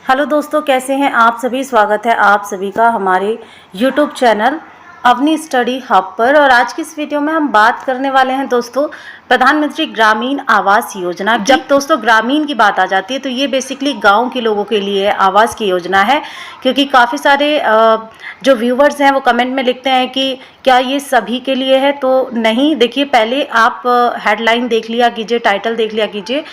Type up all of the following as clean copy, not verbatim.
Hello दोस्तों, कैसे हैं आप सभी। स्वागत है आप सभी का हमारे YouTube channel Avani study hub पर। और आज की इस वीडियो में हम बात करने वाले हैं दोस्तों प्रधानमंत्री ग्रामीण आवास योजना। जब दोस्तों ग्रामीण की बात आ जाती है तो ये बेसिकली गांव के लोगों के लिए आवास की योजना है, क्योंकि काफ़ी सारे जो व्यूवर्स हैं वो कमेंट में लिखते हैं कि क्या ये सभी के लिए है। तो नहीं, देखिए पहले आप हेडलाइन देख लिया कीजिए, टाइटल देख लिया कीजिए।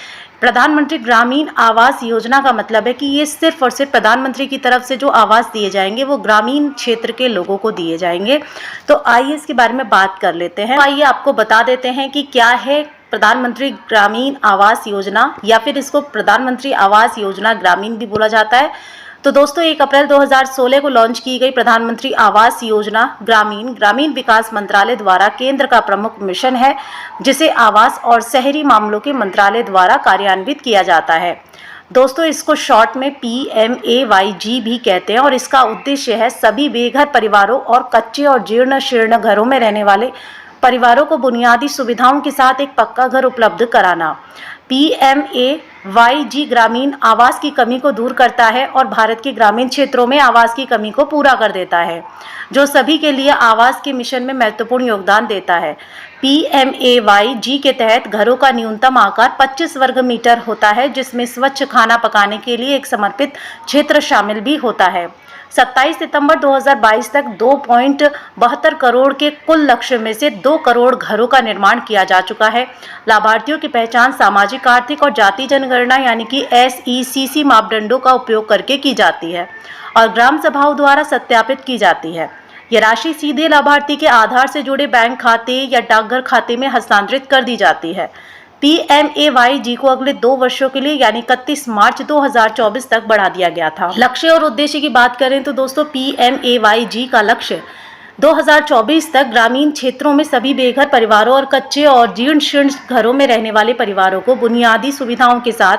प्रधानमंत्री ग्रामीण आवास योजना का मतलब है कि ये सिर्फ और सिर्फ प्रधानमंत्री की तरफ से जो आवास दिए जाएंगे वो ग्रामीण क्षेत्र के लोगों को दिए जाएंगे। तो आइए इसके बारे में बात कर लेते हैं। आइए आपको बता देते हैं कि क्या है प्रधानमंत्री ग्रामीण आवास योजना, या फिर इसको प्रधानमंत्री आवास योजना ग्रामीण भी बोला जाता है। तो दोस्तों 1 अप्रैल 2016 को लॉन्च की गई प्रधानमंत्री आवास योजना ग्रामीण विकास मंत्रालय द्वारा केंद्र का प्रमुख मिशन है, जिसे आवास और शहरी मामलों के मंत्रालय द्वारा कार्यान्वित किया जाता है। दोस्तों इसको शॉर्ट में PMAYG भी कहते हैं, और इसका उद्देश्य है सभी बेघर परिवारों और कच्चे और जीर्ण शीर्ण घरों में रहने वाले परिवारों को बुनियादी सुविधाओं के साथ एक पक्का घर उपलब्ध कराना। PMAYG ग्रामीण आवास की कमी को दूर करता है और भारत के ग्रामीण क्षेत्रों में आवास की कमी को पूरा कर देता है, जो सभी के लिए आवास के मिशन में महत्वपूर्ण योगदान देता है। PMAYG के तहत घरों का न्यूनतम आकार 25 वर्ग मीटर होता है, जिसमें स्वच्छ खाना पकाने के लिए एक समर्पित क्षेत्र शामिल भी होता है। 27 सितंबर 2022 तक 2.72 करोड़ के कुल लक्ष्य में से 2 करोड़ घरों का निर्माण किया जा चुका है। लाभार्थियों की पहचान सामाजिक, आर्थिक और जाति जनगणना यानी कि SECC मापदंडों का उपयोग करके की जाती है और ग्राम सभाओं द्वारा सत्यापित की जाती है। यह राशि सीधे लाभार्थी के आधार से जुड़े बैंक खाते या डाकघर खाते में हस्तांतरित कर दी जाती है। PMAYG को अगले 2 वर्षों के लिए यानी 31 मार्च 2024 तक बढ़ा दिया गया था। लक्ष्य और उद्देश्य की बात करें तो दोस्तों PMAYG का लक्ष्य 2024 तक ग्रामीण क्षेत्रों में सभी बेघर परिवारों और कच्चे और जीर्ण शीर्ण घरों में रहने वाले परिवारों को बुनियादी सुविधाओं के साथ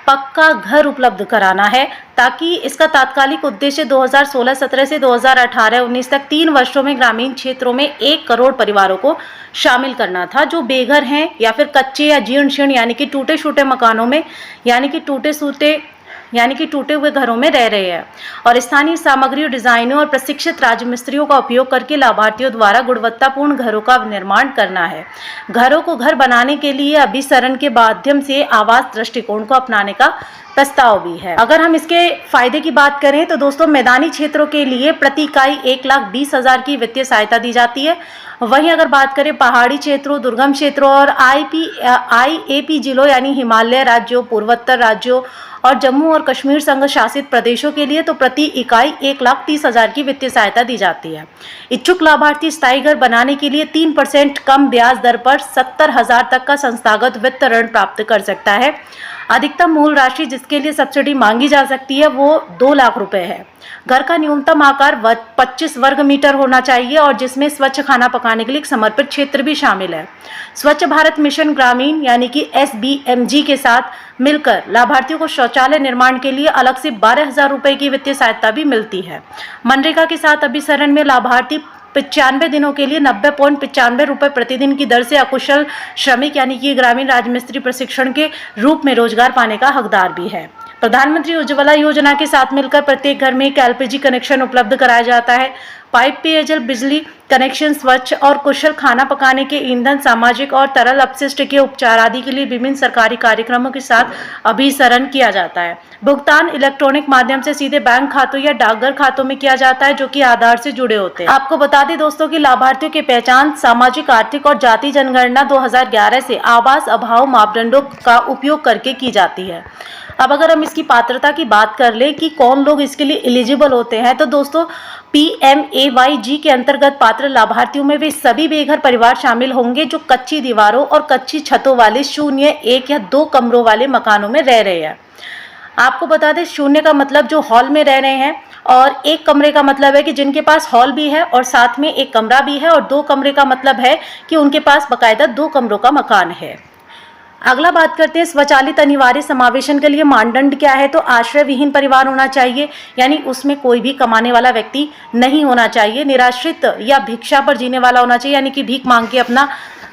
पक्का घर उपलब्ध कराना है, ताकि इसका तात्कालिक उद्देश्य 2016-17 से 2018-19 तक 3 वर्षों में ग्रामीण क्षेत्रों में 1 करोड़ परिवारों को शामिल करना था, जो बेघर हैं या फिर कच्चे या जीर्ण शीर्ण यानी कि टूटे फूटे मकानों में यानी कि टूटे हुए घरों में रह रहे हैं, और स्थानीय सामग्री, डिजाइनों और प्रशिक्षित राजमिस्त्रियों का उपयोग करके लाभार्थियों द्वारा गुणवत्तापूर्ण घरों का निर्माण करना है। घरों को घर बनाने के लिए अभिसरण के माध्यम से आवास दृष्टिकोण को अपनाने का प्रस्ताव भी है। अगर हम इसके फायदे की बात करें तो दोस्तों मैदानी क्षेत्रों के लिए प्रति इकाई 1,20,000 की वित्तीय सहायता दी जाती है। वहीं अगर बात करें पहाड़ी क्षेत्रों, दुर्गम क्षेत्रों और IAP जिलों यानी हिमालय राज्यों, पूर्वोत्तर राज्यों और जम्मू और कश्मीर संघ शासित प्रदेशों के लिए तो प्रति इकाई 1,30,000 की वित्तीय सहायता दी जाती है। इच्छुक लाभार्थी स्थायी घर बनाने के लिए 3% कम ब्याज दर पर 70,000 तक का संस्थागत वित्त ऋण प्राप्त कर सकता है। अधिकतम मूल राशि जिसके लिए सब्सिडी मांगी जा सकती है वो 2 लाख रुपए है। घर का न्यूनतम आकार 25 वर्ग मीटर होना चाहिए और जिसमें स्वच्छ खाना पकाने के लिए एक समर्पित क्षेत्र भी शामिल है। स्वच्छ भारत मिशन ग्रामीण यानी कि SBMG के साथ मिलकर लाभार्थियों को शौचालय निर्माण के लिए अलग से 12,000 रुपए की वित्तीय सहायता भी मिलती है। मनरेगा के साथ अभिसरण में लाभार्थी 95 दिनों के लिए 90.95 रुपए प्रतिदिन की दर से अकुशल श्रमिक यानी कि ग्रामीण राजमिस्त्री प्रशिक्षण के रूप में रोजगार पाने का हकदार भी है। प्रधानमंत्री उज्ज्वला योजना के साथ मिलकर प्रत्येक घर में एक LPG कनेक्शन उपलब्ध कराया जाता है। पाइप पेयजल, बिजली कनेक्शन, स्वच्छ और कुशल खाना पकाने के ईंधन, सामाजिक और तरल अपशिष्ट के उपचार आदि के लिए विभिन्न सरकारी कार्यक्रमों के साथ अभिसरण किया जाता है। भुगतान इलेक्ट्रॉनिक माध्यम से सीधे बैंक खातों या डाकघर खातों में किया जाता है, जो कि आधार से जुड़े होते हैं। आपको बता दें दोस्तों कि लाभार्थियों की पहचान सामाजिक, आर्थिक और जाति जनगणना 2011 से आवास अभाव मापदंडों का उपयोग करके की जाती है। अब अगर हम इसकी पात्रता की बात कर ले कि कौन लोग इसके लिए एलिजिबल होते हैं, तो दोस्तों PMAYG के अंतर्गत पात्र लाभार्थियों में वे सभी बेघर परिवार शामिल होंगे जो कच्ची दीवारों और कच्ची छतों वाले 0, 1 या 2 कमरों वाले मकानों में रह रहे हैं। आपको बता दें 0 का मतलब जो हॉल में रह रहे हैं, और 1 कमरे का मतलब है कि जिनके पास हॉल भी है और साथ में 1 कमरा भी है, और 2 कमरे का मतलब है कि उनके पास बाकायदा 2 कमरों का मकान है। अगला बात करते हैं स्वचालित अनिवार्य समावेशन के लिए मानदंड क्या है। तो आश्रय विहीन परिवार होना चाहिए, यानी उसमें कोई भी कमाने वाला व्यक्ति नहीं होना चाहिए। निराश्रित या भिक्षा पर जीने वाला होना चाहिए, यानी कि भीख मांग के अपना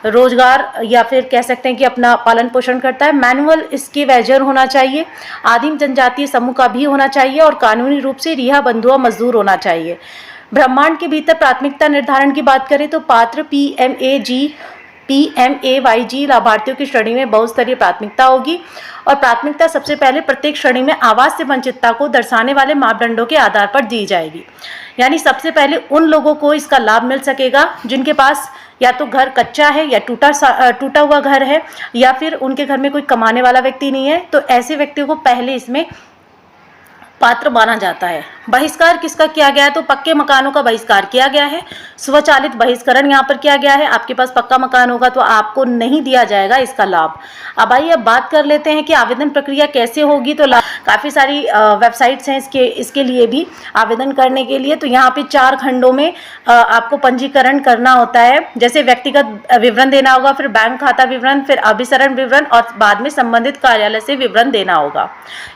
रोजगार या फिर कह सकते हैं कि अपना पालन पोषण करता है। मैनुअल इसके वेजर होना चाहिए, आदिम जनजातीय समूह का भी होना चाहिए और कानूनी रूप से रिहा बंधुआ मजदूर होना चाहिए। ब्रह्मांड के भीतर प्राथमिकता निर्धारण की बात करें तो पात्र PMAYG लाभार्थियों की श्रेणी में बहुस्तरीय प्राथमिकता होगी और प्राथमिकता सबसे पहले प्रत्येक श्रेणी में आवास से वंचितता को दर्शाने वाले मापदंडों के आधार पर दी जाएगी। यानी सबसे पहले उन लोगों को इसका लाभ मिल सकेगा जिनके पास या तो घर कच्चा है या टूटा हुआ घर है या फिर उनके घर में कोई कमाने वाला व्यक्ति नहीं है, तो ऐसे व्यक्तियों को पहले इसमें पात्र माना जाता है। बहिष्कार किसका किया गया है तो पक्के मकानों का बहिष्कार किया गया है। स्वचालित बहिष्करण यहाँ पर किया गया है। आपके पास पक्का मकान होगा तो आपको नहीं दिया जाएगा इसका लाभ। अब आइए अब बात कर लेते हैं कि आवेदन प्रक्रिया कैसे होगी। तो काफ़ी सारी वेबसाइट्स हैं इसके लिए भी आवेदन करने के लिए। तो यहाँ पे 4 खंडों में आपको पंजीकरण करना होता है। जैसे व्यक्तिगत विवरण देना होगा, फिर बैंक खाता विवरण, फिर अभिसरण विवरण और बाद में संबंधित कार्यालय से विवरण देना होगा।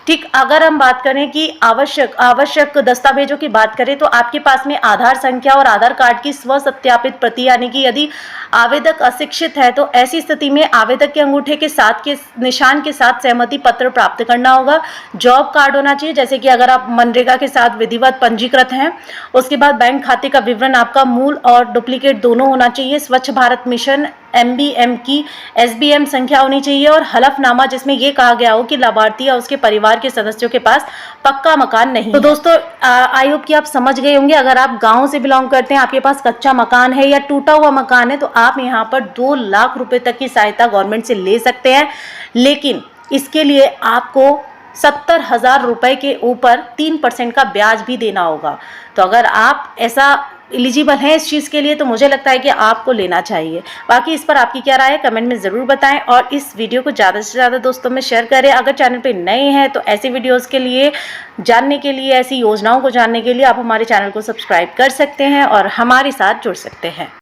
ठीक, अगर हम बात करें कि आवश्यक दस्तावेजों की बात करें तो आपके पास में आधार संख्या और आधार कार्ड की स्व सत्यापित प्रति, यानी कि यदि आवेदक अशिक्षित है तो ऐसी स्थिति में आवेदक के अंगूठे के साथ के निशान के साथ सहमति पत्र प्राप्त करना होगा। जॉब कार्ड होना चाहिए, जैसे कि अगर आप मनरेगा के साथ विधिवत पंजीकृत हैं। उसके बाद बैंक खाते का विवरण आपका मूल और डुप्लीकेट दोनों होना चाहिए। स्वच्छ भारत मिशन MBM की SBM संख्या होनी चाहिए और हलफनामा जिसमें यह कहा गया हो कि लाभार्थी या उसके परिवार के सदस्यों के पास पक्का मकान नहीं। तो दोस्तों आई होप कि आप समझ गए होंगे। अगर आप गांव से बिलोंग करते हैं, आपके पास कच्चा मकान है या टूटा हुआ मकान है, तो आप यहाँ पर 2 लाख रुपए तक की सहायता गवर्नमेंट से ले सकते हैं। लेकिन इसके लिए आपको 70,000 रुपए के ऊपर 3% का ब्याज भी देना होगा। तो अगर आप ऐसा एलिजिबल हैं इस चीज़ के लिए तो मुझे लगता है कि आपको लेना चाहिए। बाकी इस पर आपकी क्या राय है कमेंट में ज़रूर बताएं और इस वीडियो को ज़्यादा से ज़्यादा दोस्तों में शेयर करें। अगर चैनल पे नए हैं तो ऐसी वीडियोस के लिए जानने के लिए, ऐसी योजनाओं को जानने के लिए आप हमारे चैनल को सब्सक्राइब कर सकते हैं और हमारे साथ जुड़ सकते हैं।